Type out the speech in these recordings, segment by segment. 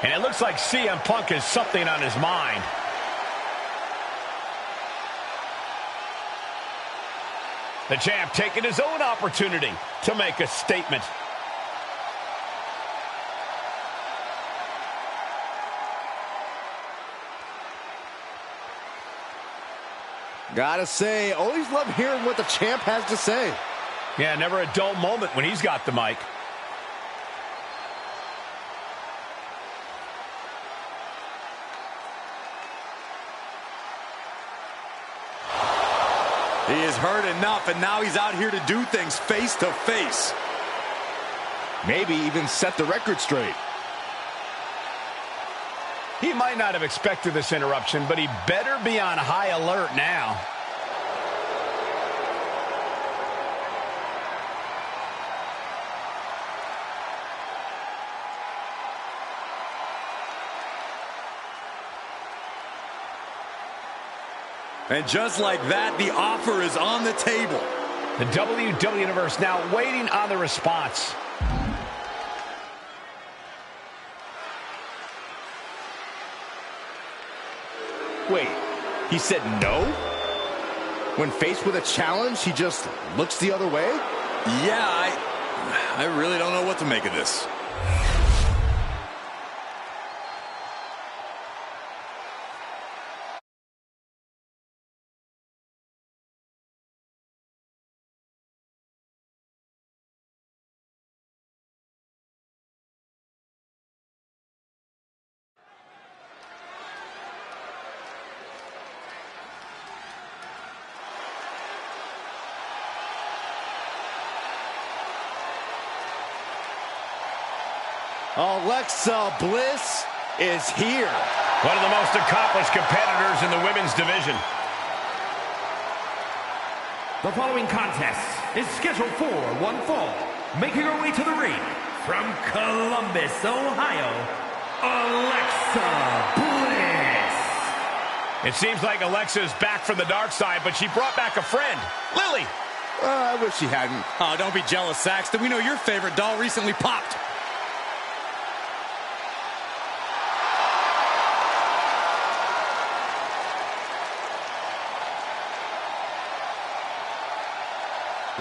And it looks like CM Punk has something on his mind. The champ taking his own opportunity to make a statement. Gotta say, always love hearing what the champ has to say. Yeah, never a dull moment when he's got the mic. He is hurt enough, and now he's out here to do things face to face. Maybe even set the record straight. He might not have expected this interruption, but he better be on high alert now. And just like that, the offer is on the table. The WWE Universe now waiting on the response. Wait, he said no? When faced with a challenge, he just looks the other way? Yeah, I really don't know what to make of this. Alexa Bliss is here. One of the most accomplished competitors in the women's division. The following contest is scheduled for one fall. Making her way to the ring from Columbus, Ohio, Alexa Bliss. It seems like Alexa is back from the dark side, but she brought back a friend, Lily. I wish she hadn't. Oh, don't be jealous, Saxton. We know your favorite doll recently popped.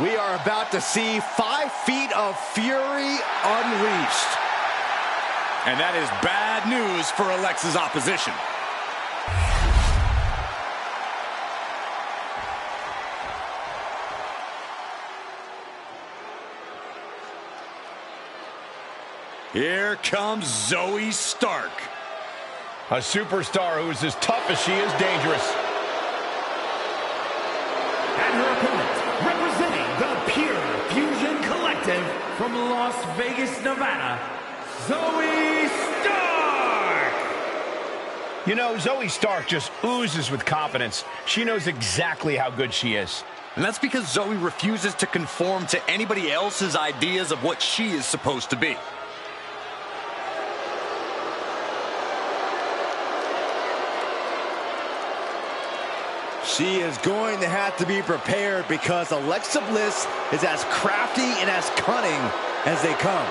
We are about to see 5 feet of fury unleashed. And that is bad news for Alexa's opposition. Here comes Zoey Stark. A superstar who is as tough as she is dangerous. And her opponent, representing the Pure Fusion Collective from Las Vegas, Nevada, Zoey Stark! You know, Zoey Stark just oozes with confidence. She knows exactly how good she is. And that's because Zoey refuses to conform to anybody else's ideas of what she is supposed to be. She is going to have to be prepared because Alexa Bliss is as crafty and as cunning as they come.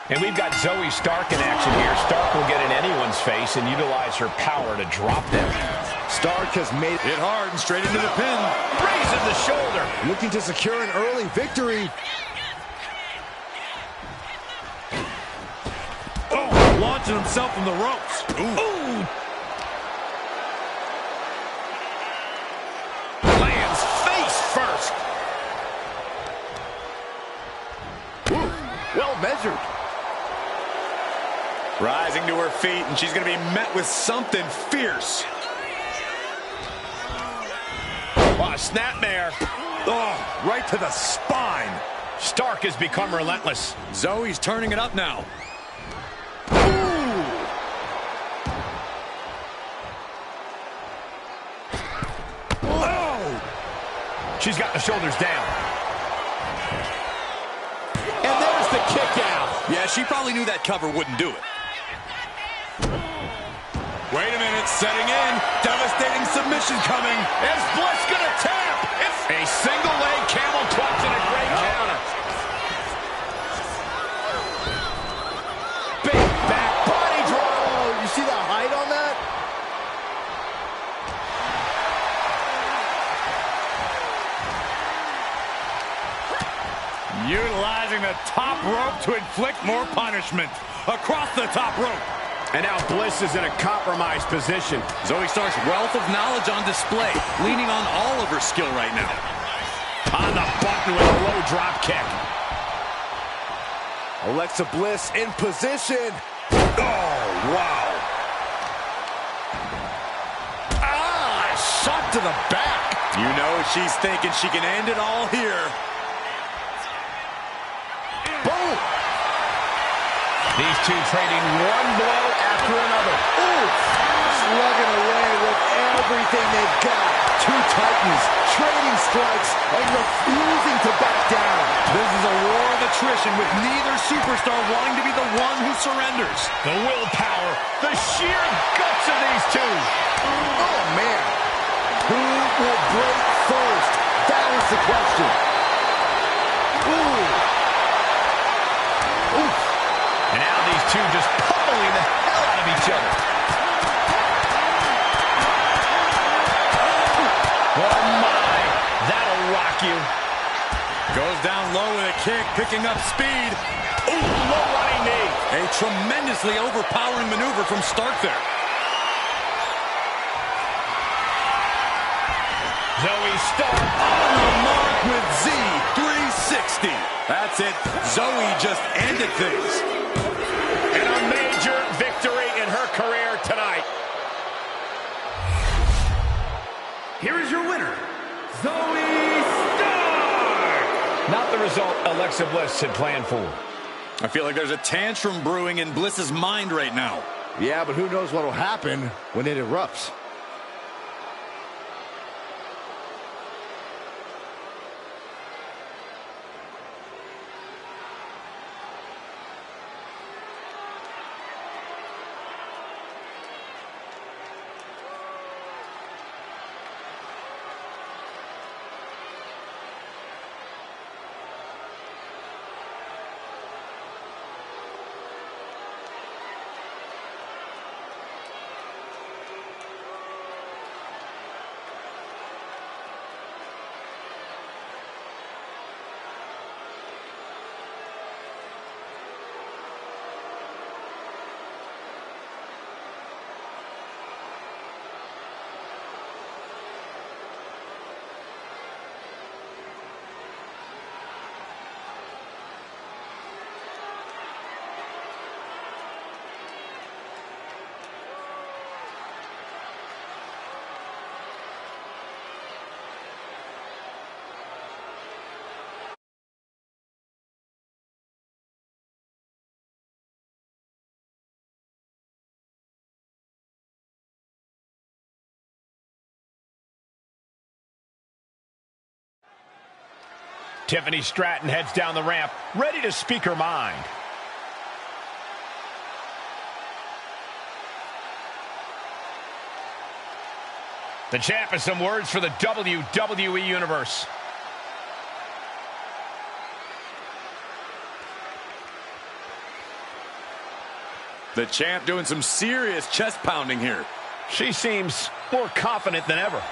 And we've got Zoey Stark in action here. Stark will get in anyone's face and utilize her power to drop them. Stark has made Hit hard and straight into the pin. Raises the shoulder. looking to secure an early victory. Oh, launching himself from the ropes. Ooh. Lands face first. Ooh, well measured. Rising to her feet, and she's going to be met with something fierce. Oh, snapmare. Oh, right to the spine. Stark has become relentless. Zoey's turning it up now. Oh! She's got the shoulders down. And there's the kick out. Yeah, she probably knew that cover wouldn't do it. Wait a minute, setting in. Devastating submission coming. Is Bliss gonna tap? It's a single leg camel clutch and a great counter. Big back body drop. Oh, you see the height on that? Utilizing the top rope to inflict more punishment. Across the top rope. And now Bliss is in a compromised position. Zoe Stark's wealth of knowledge on display, leaning on all of her skill right now. On the button with a low drop kick. Alexa Bliss in position. Oh, wow. Ah, shot to the back. You know she's thinking she can end it all here. Boom. These two trading one blow after another. Ooh, slugging away with everything they've got. Two titans trading strikes and refusing to back down. This is a war of attrition with neither superstar wanting to be the one who surrenders. The willpower, the sheer guts of these two. Oh, man. Who will break first? That is the question. Ooh. Ooh. And now these two just pummeling the hell out of each other. Oh, my. That'll rock you. Goes down low with a kick, picking up speed. Ooh, low running knee. A tremendously overpowering maneuver from Stark there. Zoe Stark On the mark with Z360. That's it. Zoe just ended things. and a major victory in her career tonight. Here is your winner, Zoe Stark! Not the result Alexa Bliss had planned for. I feel like there's a tantrum brewing in Bliss's mind right now. Yeah, but who knows what will happen when it erupts. Tiffany Stratton heads down the ramp, ready to speak her mind. The champ has some words for the WWE Universe. The champ doing some serious chest pounding here. She seems more confident than ever.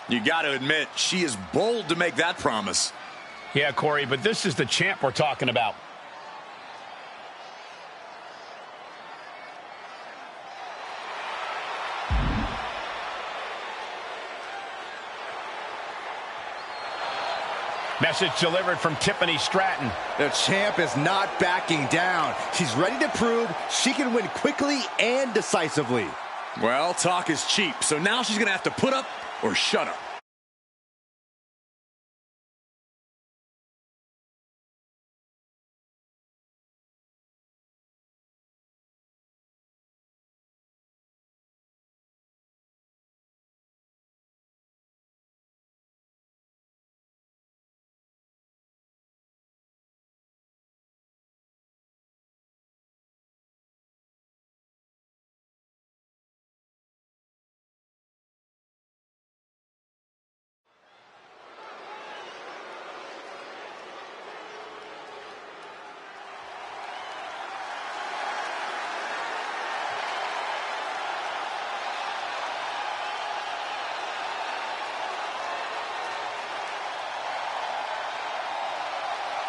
You got to admit, she is bold to make that promise. Yeah, Corey, but this is the champ we're talking about. Message delivered from Tiffany Stratton. The champ is not backing down. She's ready to prove she can win quickly and decisively. Well, talk is cheap, so now she's going to have to put up or shut up.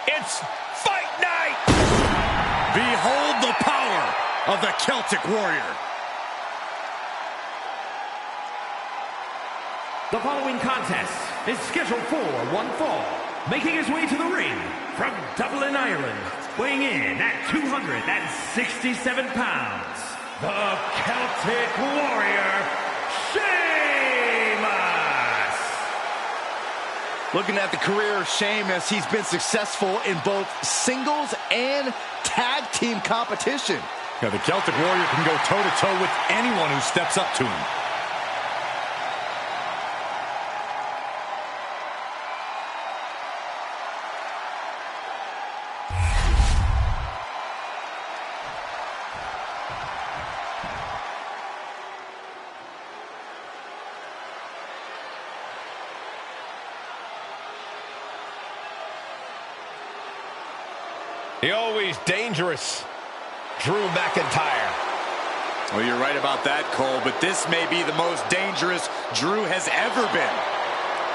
It's fight night! Behold the power of the Celtic Warrior. The following contest is scheduled for one fall. Making his way to the ring from Dublin, Ireland, weighing in at 267 pounds, the Celtic Warrior, Sheamus! Looking at the career of Sheamus, he's been successful in both singles and tag team competition. Yeah, the Celtic Warrior can go toe-to-toe with anyone who steps up to him. The always dangerous Drew McIntyre. Well, you're right about that, Cole, but this may be the most dangerous Drew has ever been.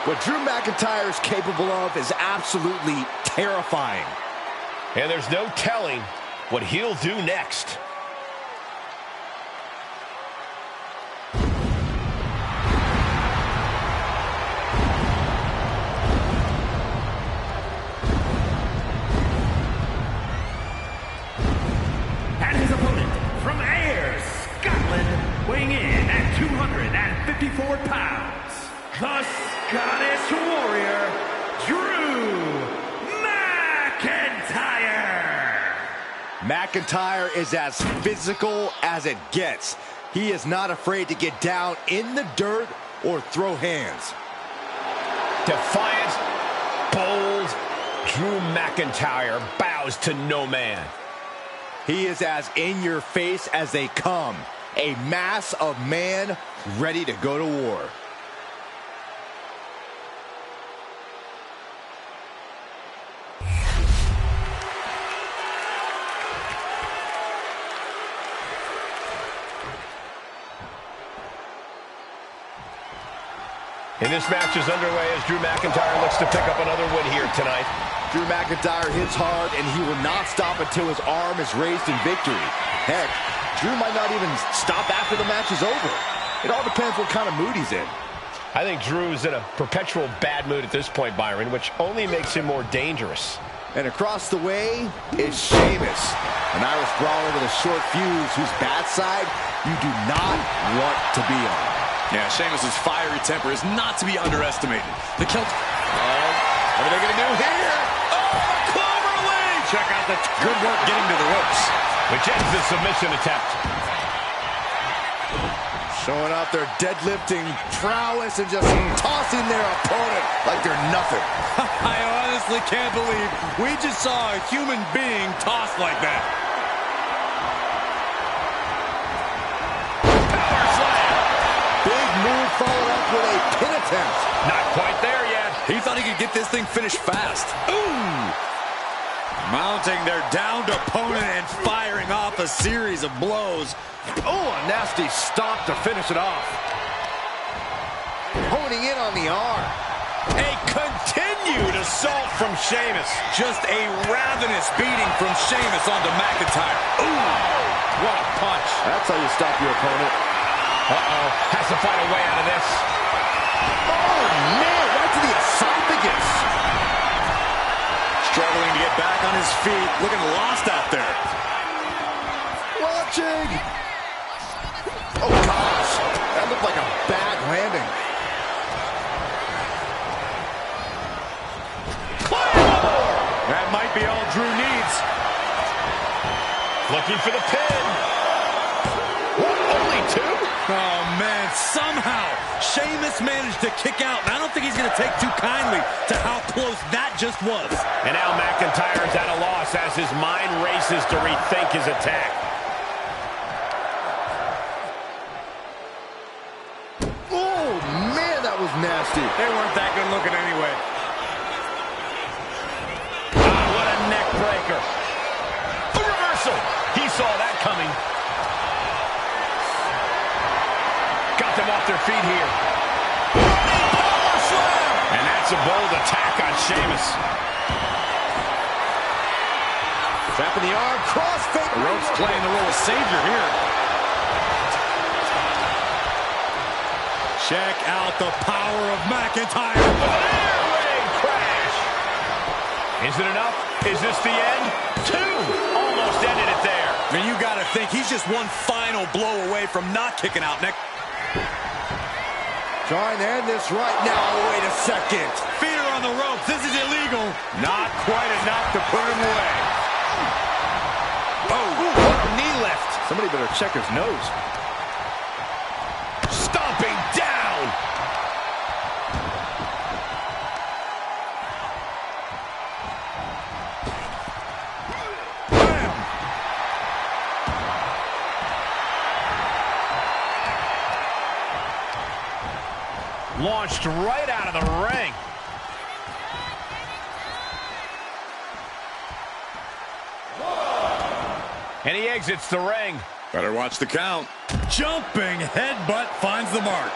What Drew McIntyre is capable of is absolutely terrifying. And there's no telling what he'll do next. Weighing in at 254 pounds, the Scottish Warrior, Drew McIntyre. McIntyre is as physical as it gets. He is not afraid to get down in the dirt or throw hands. Defiant, bold, Drew McIntyre bows to no man. He is as in your face as they come. A mass of man ready to go to war. And this match is underway as Drew McIntyre looks to pick up another win here tonight. Drew McIntyre hits hard, and he will not stop until his arm is raised in victory. Heck, Drew might not even stop after the match is over. It all depends what kind of mood he's in. I think Drew's in a perpetual bad mood at this point, Byron, which only makes him more dangerous. And across the way is Sheamus, an Irish brawler with a short fuse whose bad side you do not want to be on. Yeah, Sheamus' fiery temper is not to be underestimated. The Celtic... what are they going to do here? Oh, clover lead! Check out the good work getting to the ropes. Which ends the submission attempt. Showing off their deadlifting prowess and just tossing their opponent like they're nothing. I honestly can't believe we just saw a human being tossed like that. Power slam! Big move followed up with a pin attempt. Not quite there yet. He thought he could get this thing finished fast. Ooh! Mounting their downed opponent and firing off a series of blows. Oh, a nasty stop to finish it off. Honing in on the arm. A continued assault from Sheamus. Just a ravenous beating from Sheamus onto McIntyre. Ooh! What a punch. That's how you stop your opponent. Uh-oh. Has to find a way out of this. Oh, man, right to the esophagus. Struggling to get back on his feet. Looking lost out there. Watching. Oh, gosh. That looked like a bad landing. That might be all Drew needs. Looking for the pin. What, only two? Oh, man, somehow Sheamus managed to kick out, and I don't think he's going to take too kindly to how close that just was. And now McIntyre's at a loss as his mind races to rethink his attack. Oh, man, that was nasty. They weren't that good looking anyway. What a neck breaker. A reversal. He saw that coming. Got them off their feet here. Power slam. And that's a bold attack on Sheamus. Trapping the arm, crossface. The rope's playing the role of savior here. Check out the power of McIntyre. Airway crash. Is it enough? Is this the end? 2. Almost ended it there. I mean, you got to think he's just one final blow away from not kicking out next. Trying to end this right now. Oh, wait a second. Feet are on the ropes. This is illegal. Not quite enough to put him away. Oh, what a knee lift. Somebody better check his nose. Stomping down. Bam! Launched right out of the ring. And he exits the ring. Better watch the count. Jumping headbutt finds the mark.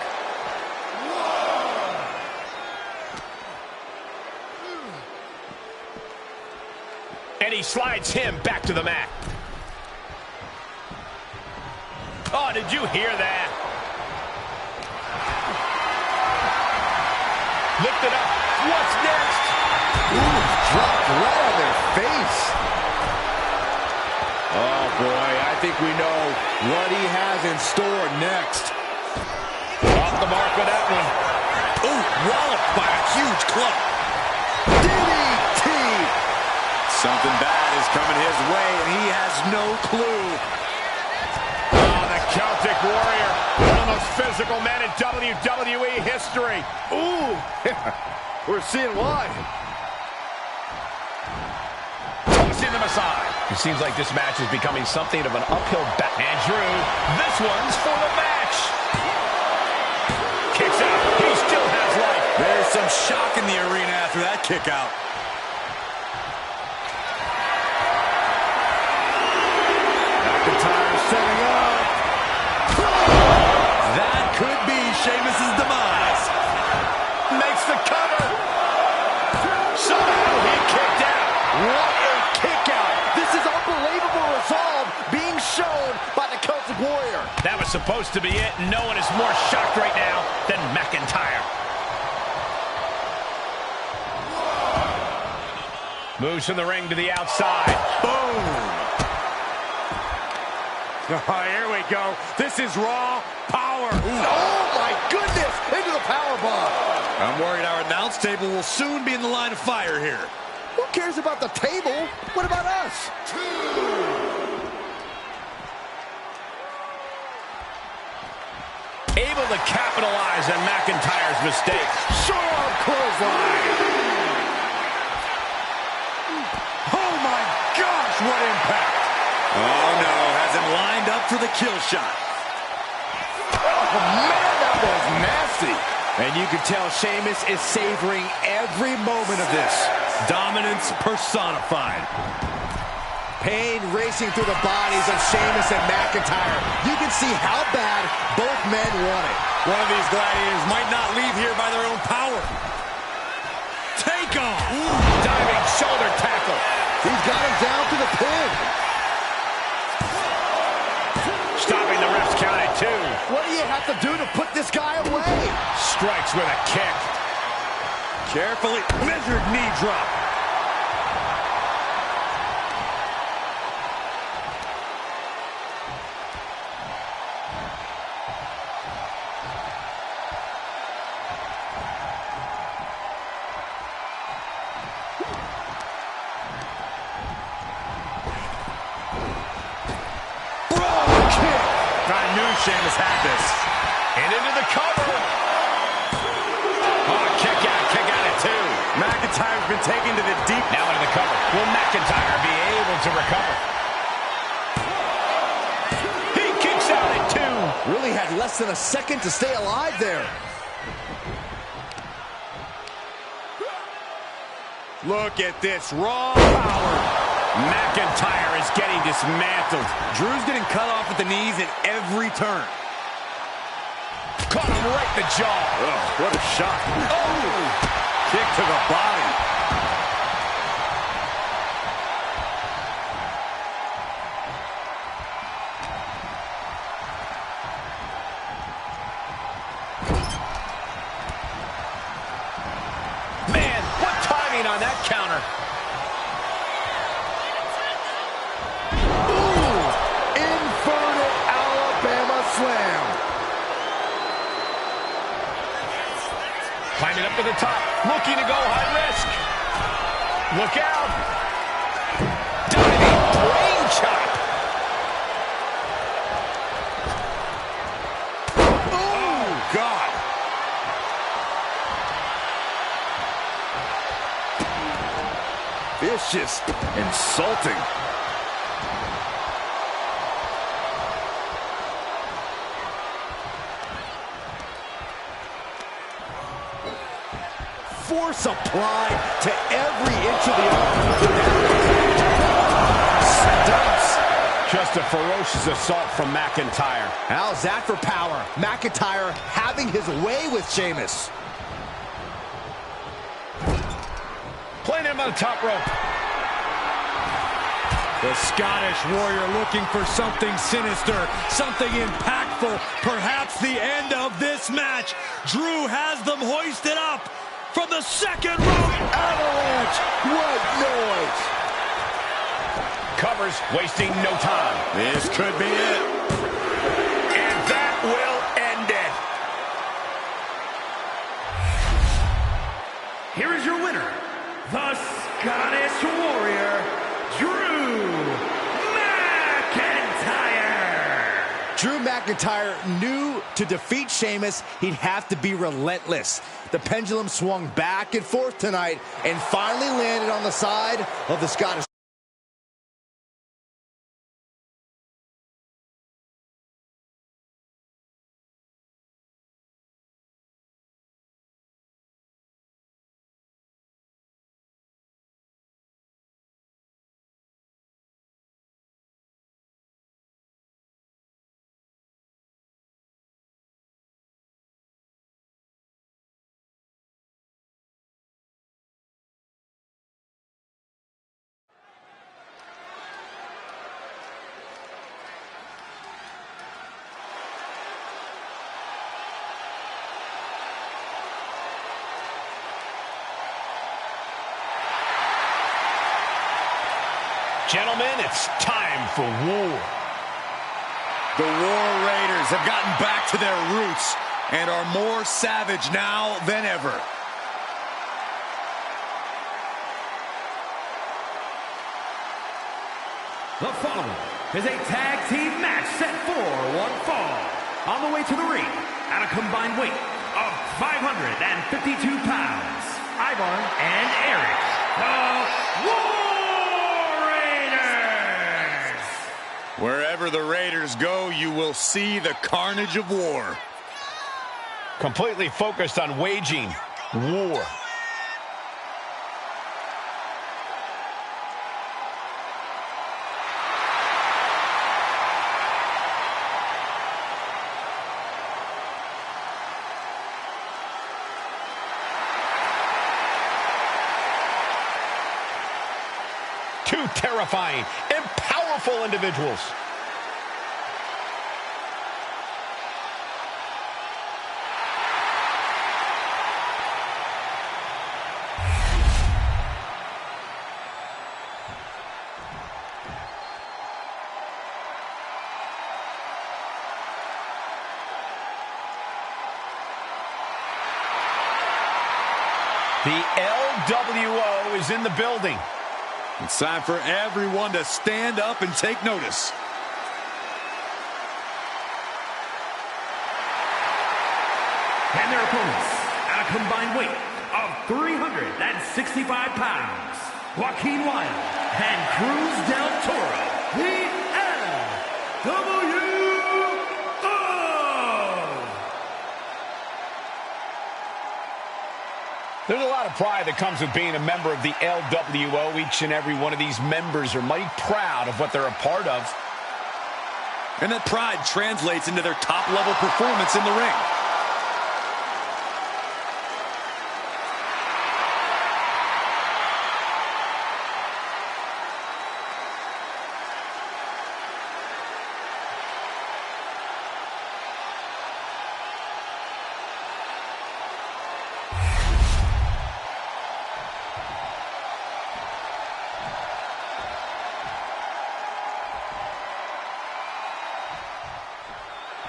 And he slides him back to the mat. Oh, did you hear that? Lift it up. What's next? Ooh, dropped right on their face. Oh, boy, I think we know what he has in store next. Off the mark with that one. Ooh, walloped by a huge club. DDT! Something bad is coming his way, and he has no clue. Oh, the Celtic Warrior. One of the most physical men in WWE history. Ooh, we're seeing why. Tossing them aside. It seems like this match is becoming something of an uphill battle. And Drew, this one's for the match. Kicks out. He still has life. There's some shock in the arena after that kick out. McIntyre setting up. That could be Sheamus's demise. Makes the cover. Somehow he kicked out. What a kick out. This is unbelievable resolve being shown by the Celtic Warrior. That was supposed to be it. No one is more shocked right now than McIntyre. Moves from the ring to the outside. Boom. Oh, here we go. This is Raw power. Oh, my goodness. Into the powerbomb. I'm worried our announce table will soon be in the line of fire here. Who cares about the table? What about us? Able to capitalize on McIntyre's mistakes. Short arm clothesline. Oh, my gosh, what impact. Oh, no. Has him lined up for the kill shot. Oh, man, that was nasty. And you can tell Sheamus is savoring every moment of this. Dominance personified. Pain racing through the bodies of Sheamus and McIntyre. You can see how bad both men want it. One of these gladiators might not leave here by their own power. Take off. Diving shoulder tackle. He's got him down to the pin. Stopping the ref's count at 2. What do you have to do to put this guy away? Strikes with a kick. Carefully measured knee drop. I knew Sheamus had this. And into the cover. Oh, kick out at 2. McIntyre's been taken to the deep. Now into the cover. Will McIntyre be able to recover? He kicks out at 2. Really had less than a second to stay alive there. Look at this raw power. McIntyre is getting dismantled. Drew's getting cut off at the knees at every turn. Caught him right in the jaw. Oh, what a shot. Oh! Kick to the body. that counter. Ooh, inverted Alabama slam. Climbing up to the top, looking to go high risk. Look out. Diving brain chop. Oh, God. Vicious, insulting. Force applied to every inch of the arm. Stumps. Just a ferocious assault from McIntyre. How's that for power? McIntyre having his way with Sheamus. Playing him on the top rope. The Scottish Warrior looking for something sinister, something impactful, perhaps the end of this match. Drew has them hoisted up from the second rope. Avalanche! What noise! Covers, wasting no time. This could be it. And that will end it. Here is your winner, the Scottish Warrior, Drew McIntyre. Drew McIntyre knew to defeat Sheamus, he'd have to be relentless. The pendulum swung back and forth tonight and finally landed on the side of the Scottish. Gentlemen, it's time for war. The War Raiders have gotten back to their roots and are more savage now than ever. The following is a tag team match set for one fall. On the way to the ring, at a combined weight of 552 pounds, Ivar and Eric, the War Raiders! Wherever the Raiders go, you will see the carnage of war. Completely focused on waging war. Two terrifying and powerful individuals. The LWO is in the building. It's time for everyone to stand up and take notice. And their opponents, at a combined weight of 365 pounds, Joaquin Wilde and Cruz del Toro, the LWO! There's a lot of pride that comes with being a member of the LWO. Each and every one of these members are mighty proud of what they're a part of. And that pride translates into their top-level performance in the ring.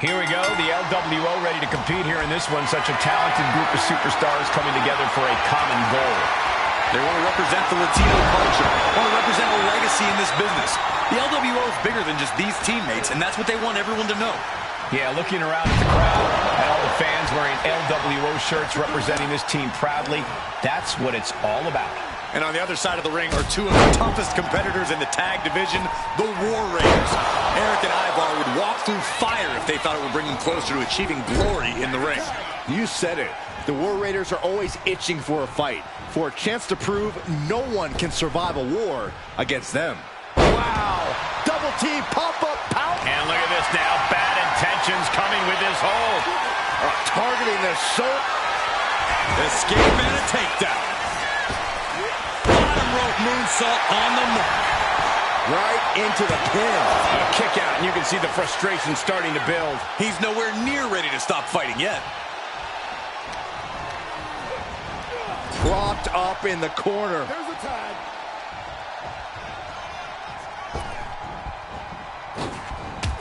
Here we go, the LWO ready to compete here in this one. Such a talented group of superstars coming together for a common goal. They want to represent the Latino culture, want to represent a legacy in this business. The LWO is bigger than just these teammates, and that's what they want everyone to know. Yeah, looking around at the crowd, at all the fans wearing LWO shirts representing this team proudly, that's what it's all about. And on the other side of the ring are two of the toughest competitors in the tag division, the War Raiders. Eric and Ivar would walk through fire if they thought it would bring them closer to achieving glory in the ring. You said it. The War Raiders are always itching for a fight, for a chance to prove no one can survive a war against them. Wow! Double team pop-up power. And look at this now. Bad intentions coming with this hold. Targeting the shirt. Escape and a takedown. Bottom rope moonsault on the mark. Right into the pin. A kick out, and you can see the frustration starting to build. He's nowhere near ready to stop fighting yet. Propped up in the corner. Here's the tag.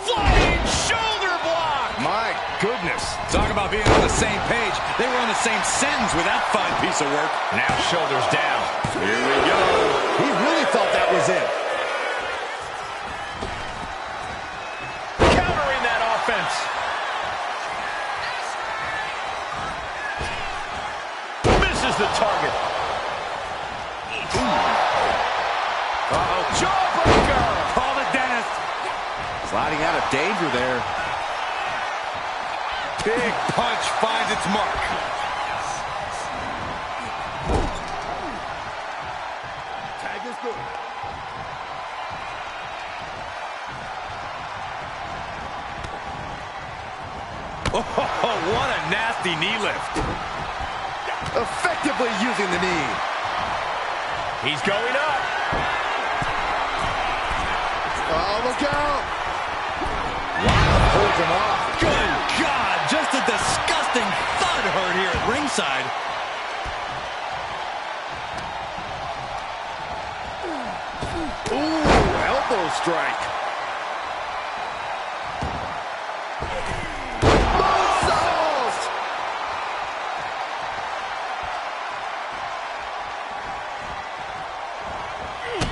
Flying shoulder block! My goodness. Talk about being on the same page. They were on the same sentence with that fine piece of work. Now shoulders down. Here we go. He really thought that was it. Countering that offense. Misses the target. Uh-oh. Jawbreaker! Call the dentist. Sliding out of danger there. Big punch finds its mark. Tag is good. Oh, what a nasty knee lift. Effectively using the knee. He's going up. Oh, look out. Holds him off. Good God, just a disgusting thud heard here at ringside. Ooh, elbow strike. Moonsault!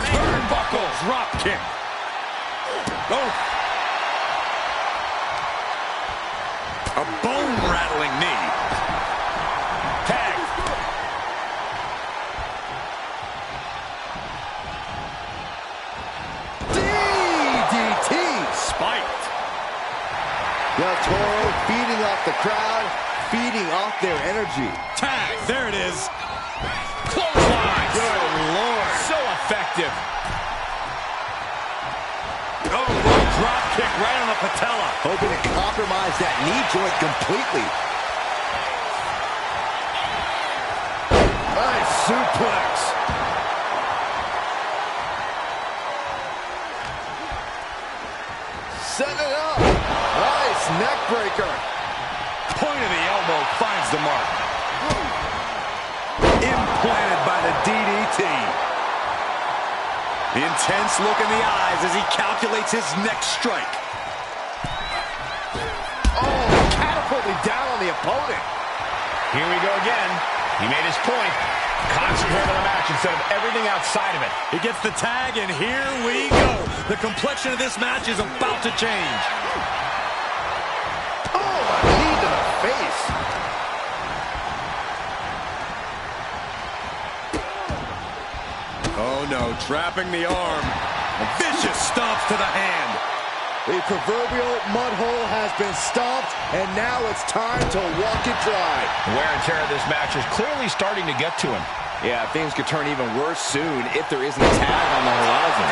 Turnbuckle drop kick. Oh. A bone-rattling knee. Tag. DDT! Spiked. Del Toro feeding off the crowd, feeding off their energy. Tag. There it is. Clothesline. Good Lord. So effective. Oh, low drop kick right on the patella. Hoping to compromise that knee joint completely. Nice suplex. Set it up. Nice neck breaker. Point of the elbow finds the mark. Implanted by the DDT. The intense look in the eyes as he calculates his next strike. Oh, catapulted down on the opponent. Here we go again. He made his point. Concentrate on the match instead of everything outside of it. He gets the tag, and here we go. The complexion of this match is about to change. Oh, a knee to the face. Oh, no, trapping the arm. Vicious stomps to the hand. The proverbial mud hole has been stomped, and now it's time to walk it dry. The wear and tear of this match is clearly starting to get to him. Yeah, things could turn even worse soon if there isn't a tag on the horizon.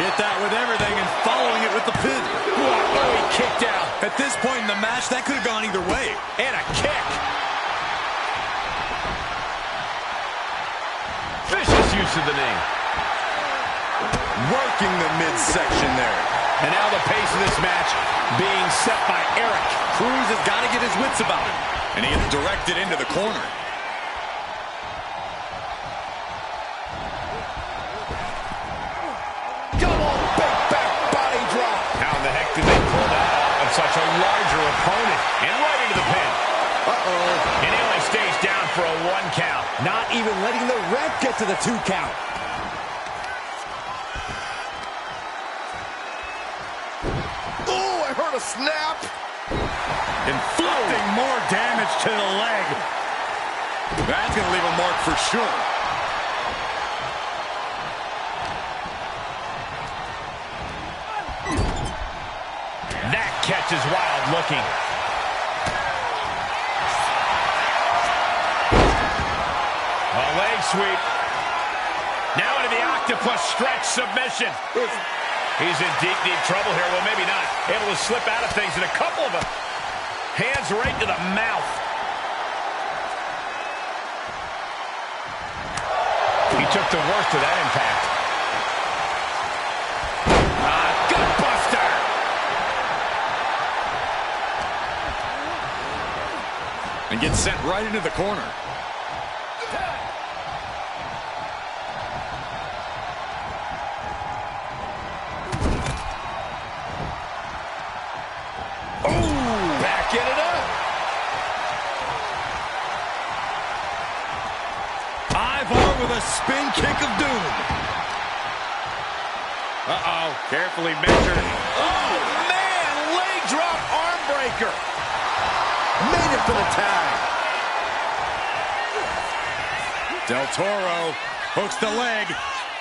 Hit that with everything and following it with the pin. Oh, he kicked out. At this point in the match, that could have gone either way. And a kick. Vicious use of the knee. Working the midsection there. And now the pace of this match being set by Eric. Cruz has got to get his wits about him. And he gets directed into the corner. Double big back body drop. How in the heck did they pull that out of the 2 count. Oh, I heard a snap. Inflicting more damage to the leg. That's going to leave a mark for sure. That catch is wild looking. A leg sweep. Now into the octopus stretch submission. He's in deep, deep trouble here. Well, maybe not. Able to slip out of things, and a couple of them. Hands right to the mouth. He took the worst of that impact. Gutbuster! And gets sent right into the corner. Backing it up. Ivar with a spin kick of doom. Uh-oh, carefully measured. Oh, man! Leg drop arm breaker. Made it for the tag. Del Toro hooks the leg.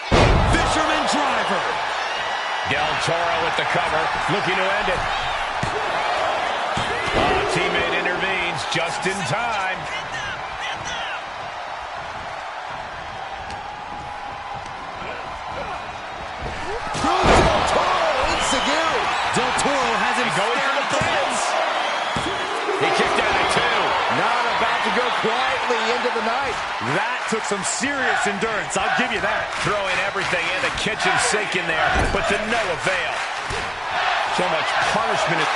Fisherman driver. Del Toro with the cover, looking to end it. Teammate intervenes just in time. Del Toro insecure. Del Toro has him Going for the fence. He kicked out at 2. Not about to go quietly into the night. That took some serious endurance, I'll give you that. Throwing everything in the kitchen sink in there, but to no avail. So much punishment.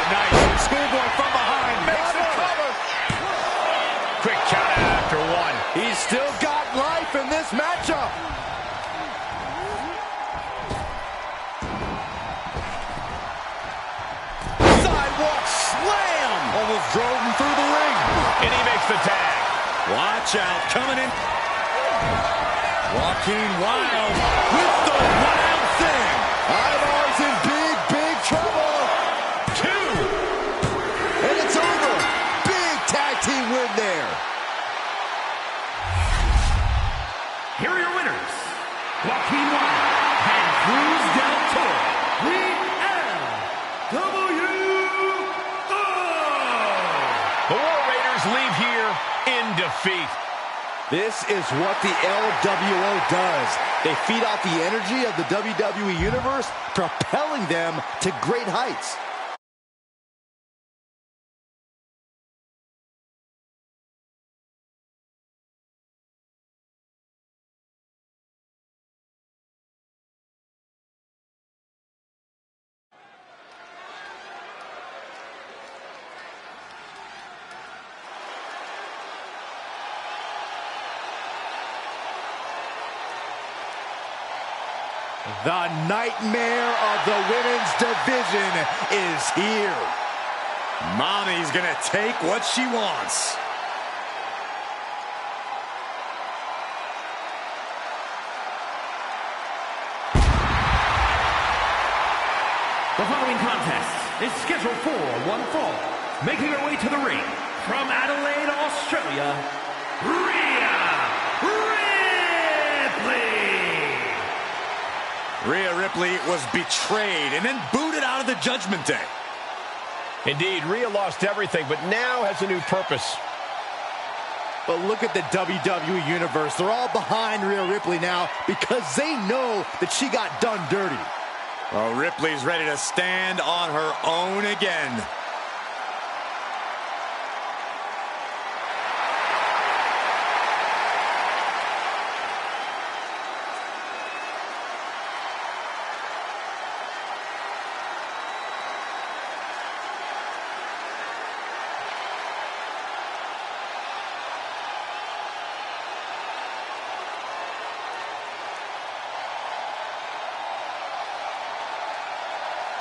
Nice. Schoolboy from behind. Makes the cover. Quick count out after 1. He's still got life in this matchup. Sidewalk slam. Almost drove him through the ring. And he makes the tag. Watch out, coming in. Joaquin Wilde with the wild thing. Ivar's in big, big trouble. 2. And it's over. Big tag team win there. Here are your winners, Joaquin Wilde and Cruz del Toro. The War Raiders leave here in defeat. This is what the LWO does. They feed off the energy of the WWE Universe, propelling them to great heights. The nightmare of the women's division is here. Mommy's gonna take what she wants. The following contest is scheduled for one fall. Making her way to the ring from Adelaide, Australia, Rhea Ripley. Rhea Ripley was betrayed and then booted out of the Judgment Day. Indeed, Rhea lost everything, but now has a new purpose. But look at the WWE Universe. They're all behind Rhea Ripley now because they know that she got done dirty. Well, Ripley's ready to stand on her own again.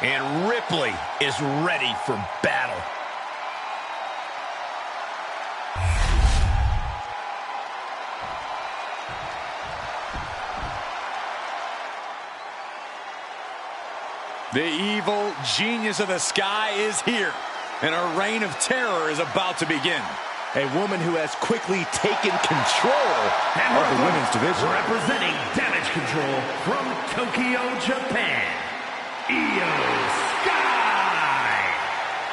And Ripley is ready for battle. The evil genius of the sky is here, and her reign of terror is about to begin. A woman who has quickly taken control of the women's division. Representing Damage Control from Tokyo, Japan, Io Sky.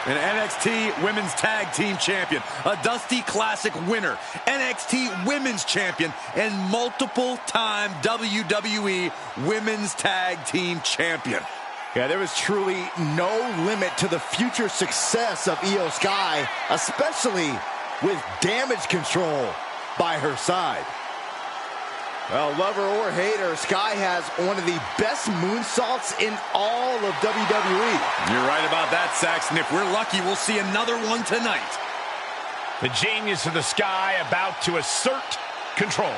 An NXT Women's Tag Team Champion, a Dusty Classic winner, NXT Women's Champion, and multiple-time WWE Women's Tag Team Champion. Yeah, there was truly no limit to the future success of Io Sky, especially with Damage Control by her side. Well, lover or hater, Sky has one of the best moonsaults in all of WWE. You're right about that, Saxton. If we're lucky, we'll see another one tonight. The genius of the Sky about to assert control.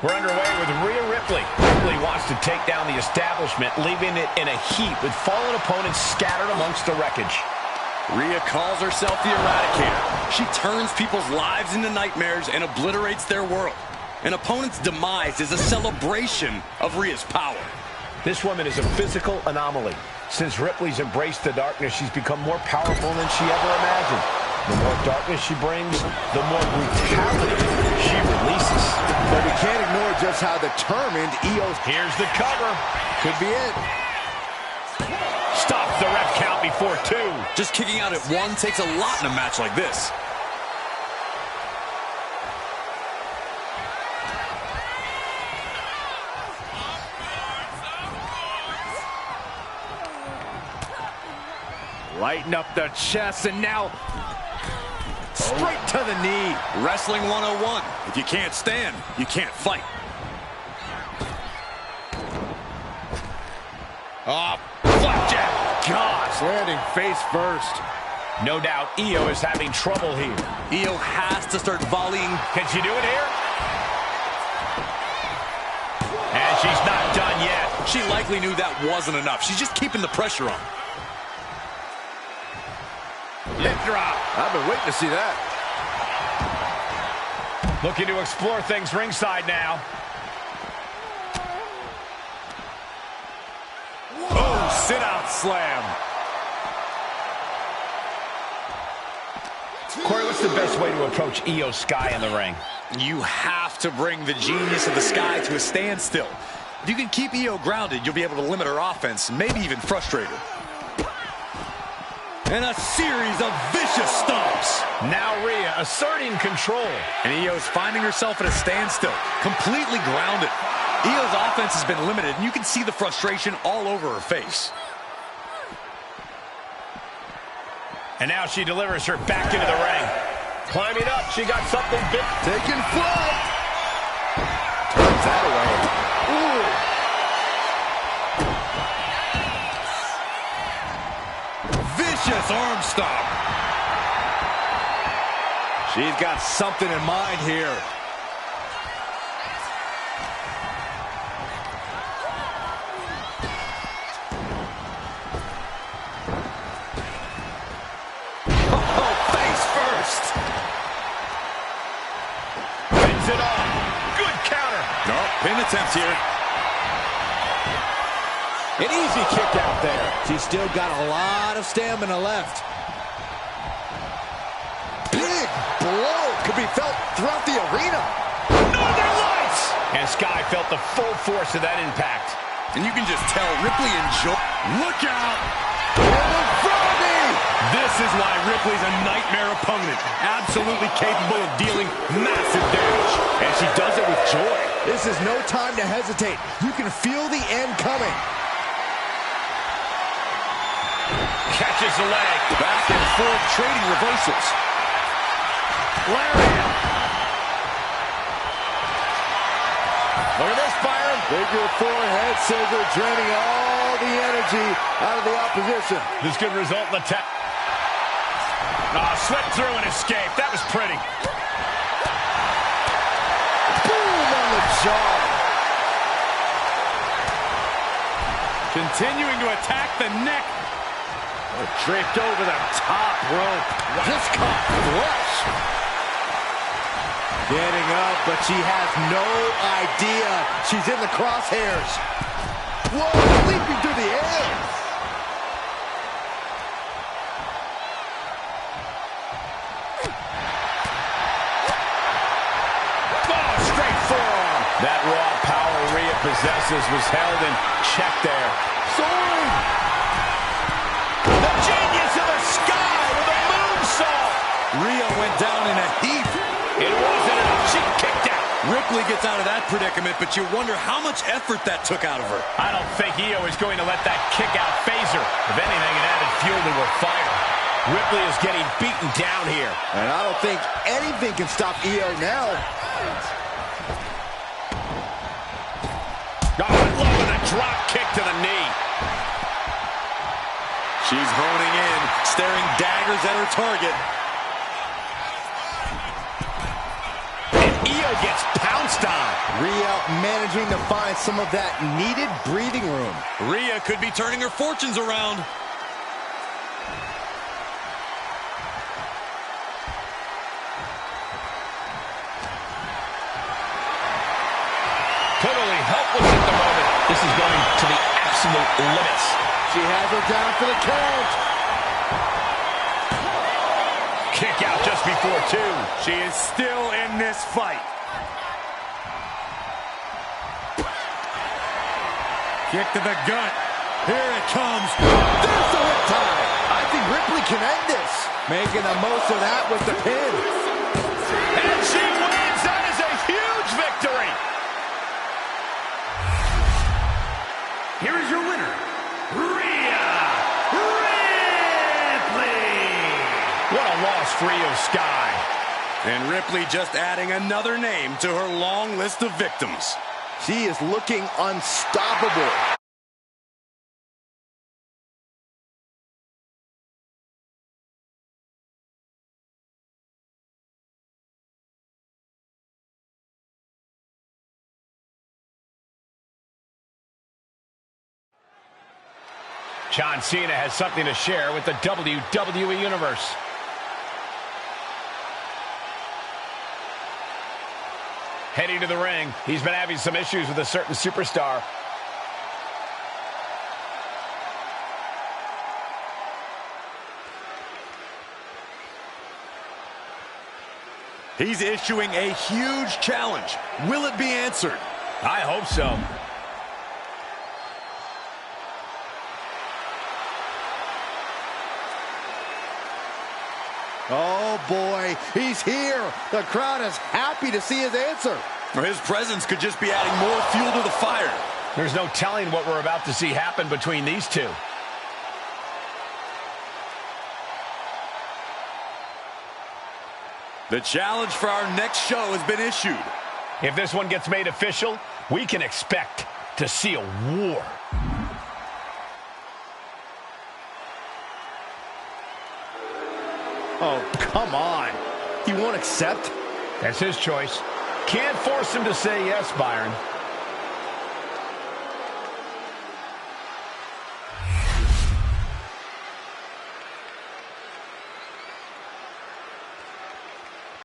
We're underway with Rhea Ripley. Ripley wants to take down the establishment, leaving it in a heap with fallen opponents scattered amongst the wreckage. Rhea calls herself the Eradicator. She turns people's lives into nightmares and obliterates their world. An opponent's demise is a celebration of Rhea's power. This woman is a physical anomaly. Since Ripley's embraced the darkness, she's become more powerful than she ever imagined. The more darkness she brings, the more brutality she releases. But we can't ignore just how determined Io's... Here's the cover. Could be it. Stops the ref count before 2. Just kicking out at 1 takes a lot in a match like this. Lighten up the chest, and now straight to the knee. Wrestling 101. If you can't stand, you can't fight. Oh, flapjack. Gosh, landing face first. No doubt Io is having trouble here. Io has to start volleying. Can she do it here? And she's not done yet. She likely knew that wasn't enough. She's just keeping the pressure on. Lip drop. I've been waiting to see that. Looking to explore things ringside now. Oh, sit-out slam. Corey, what's the best way to approach Io Sky in the ring? You have to bring the genius of the Sky to a standstill. If you can keep Io grounded, you'll be able to limit her offense, maybe even frustrate her. And a series of vicious stomps. Now Rhea asserting control. And Io's finding herself at a standstill, completely grounded. Io's offense has been limited, and you can see the frustration all over her face. And now she delivers her back into the ring. Climbing up, she got something big. Taking flight. Turns that away. Ooh. Vicious arm stomp. She's got something in mind here. Oh, face first. Wins it all. Good counter. No, pin attempt here. An easy kick out there. She's still got a lot of stamina left. Big blow could be felt throughout the arena. Northern Lights! And Sky felt the full force of that impact. And you can just tell Ripley enjoy. Look out! This is why Ripley's a nightmare opponent. Absolutely capable of dealing massive damage. And she does it with joy. This is no time to hesitate. You can feel the end coming. Catches the leg. Back and forth trading reversals. Lariat. Look at this, Byron. Figure 4 head scissor, draining all the energy out of the opposition. This could result in the tap. Oh, slipped through and escaped. That was pretty. Boom on the jaw. Continuing to attack the neck. Draped over the top rope. Just caught flush. Getting up, but she has no idea she's in the crosshairs. Whoa, leaping through the air. Oh, straight forearm. That raw power Rhea possesses was held in check there. Soaring. The genius of the sky with a moonsault. Rhea went down in a heap. It wasn't enough. She kicked out. Ripley gets out of that predicament, but you wonder how much effort that took out of her. I don't think Io is going to let that kick out phase her. If anything, it added fuel to her fire. Ripley is getting beaten down here. And I don't think anything can stop Io now. Oh, love with a drop kick to the knee. She's honing in, staring daggers at her target. Io gets pounced on. Rhea managing to find some of that needed breathing room. Rhea could be turning her fortunes around. Totally helpless at the moment. This is going to the absolute limits. She has her down for the count. Kick out just before 2. She is still in this fight. Kick to the gut. Here it comes. There's the riptide. I think Ripley can end this. Making the most of that with the pin. And she wins. That is a huge victory. Here is your winner, Rhea Ripley. What a loss for Io Sky. And Ripley just adding another name to her long list of victims. She is looking unstoppable. John Cena has something to share with the WWE Universe. Heading to the ring, he's been having some issues with a certain superstar. He's issuing a huge challenge. Will it be answered? I hope so. Oh boy, he's here. The crowd is happy to see his answer. Or his presence could just be adding more fuel to the fire. There's no telling what we're about to see happen between these two. The challenge for our next show has been issued. If this one gets made official, we can expect to see a war. Oh, come on. He won't accept? That's his choice. Can't force him to say yes, Byron.